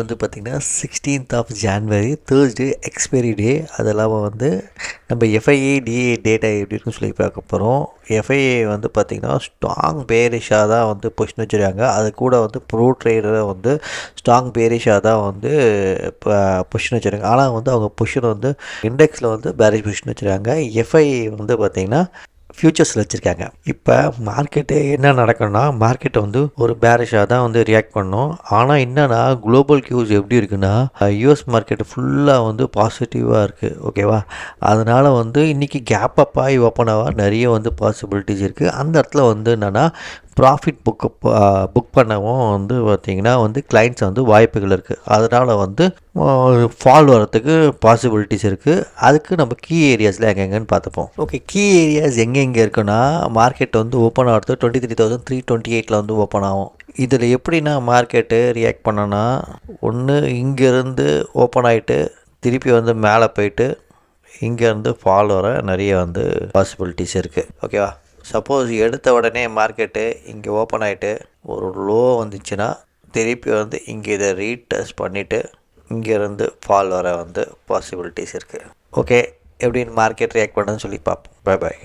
வந்து பார்த்திங்கன்னா 16th of January Thursday expiry day. அது இல்லாமல் வந்து நம்ம எஃப்ஐஏ டிஏ டேட்டா எப்படி இருக்குன்னு சொல்லி பார்க்க போகிறோம். எஃப்ஐஏ வந்து பார்த்திங்கன்னா ஸ்ட்ராங் பேரிஷாக தான் வந்து பொசிஷன் வச்சுருக்காங்க. அது கூட வந்து ப்ரோ ட்ரேடரை வந்து ஸ்ட்ராங் பேரிஷாக தான் வந்து இப்போ பொசிஷன் வச்சுருக்காங்க. ஆனால் வந்து அவங்க பொசிஷன் வந்து இண்டெக்ஸில் வந்து பேரிஷ் பொசிஷன் வச்சுருக்காங்க. எஃப்ஐஏ வந்து பார்த்திங்கன்னா ஃப்யூச்சர்ஸில் வச்சுருக்காங்க. இப்போ மார்க்கெட்டு என்ன நடக்கும்னா, மார்க்கெட்டை வந்து ஒரு பேரிஷாக தான் வந்து ரியாக்ட் பண்ணோம். ஆனால் என்னென்னா குளோபல் கியூஸ் எப்படி இருக்குன்னா, யூஎஸ் மார்க்கெட்டு ஃபுல்லாக வந்து பாசிட்டிவாக இருக்குது. ஓகேவா? அதனால் வந்து இன்றைக்கி கேப் அப் ஆகி ஓப்பன் ஆக நிறைய வந்து பாசிபிலிட்டிஸ் இருக்குது. அந்த இடத்துல வந்து என்னென்னா ப்ராஃபிட் புக் பண்ணவும் வந்து பார்த்திங்கன்னா வந்து கிளைண்ட்ஸ் வந்து வாய்ப்புகள் இருக்குது. அதனால் வந்து ஃபால் வரத்துக்கு பாசிபிலிட்டிஸ் இருக்குது. அதுக்கு நம்ம கீ ஏரியாஸில் எங்கெங்கன்னு பார்த்துப்போம். ஓகே, கீ ஏரியாஸ் எங்கெங்கே இருக்குன்னா, மார்க்கெட் வந்து ஓப்பன் ஆகிறது 23,328 வந்து ஓப்பன் ஆகும். இதில் எப்படின்னா மார்க்கெட்டு ரியாக்ட் பண்ணோன்னா, ஒன்று இங்கேருந்து ஓப்பன் ஆகிட்டு திருப்பி வந்து மேலே போயிட்டு இங்கேருந்து ஃபால் வர நிறைய வந்து பாசிபிலிட்டிஸ் இருக்குது. ஓகேவா? சப்போஸ் எடுத்த உடனே மார்க்கெட்டு இங்கே ஓப்பன் ஆகிட்டு ஒரு லோ வந்துச்சுன்னா திருப்பி வந்து இங்கே இதை ரீடெஸ்ட் பண்ணிவிட்டு இங்கேருந்து ஃபால் வர வந்து பாசிபிலிட்டிஸ் இருக்குது. ஓகே, எப்படின்னு மார்க்கெட் ரியாக்ட் பண்ணுன்னு சொல்லி பார்ப்போம். Bye bye.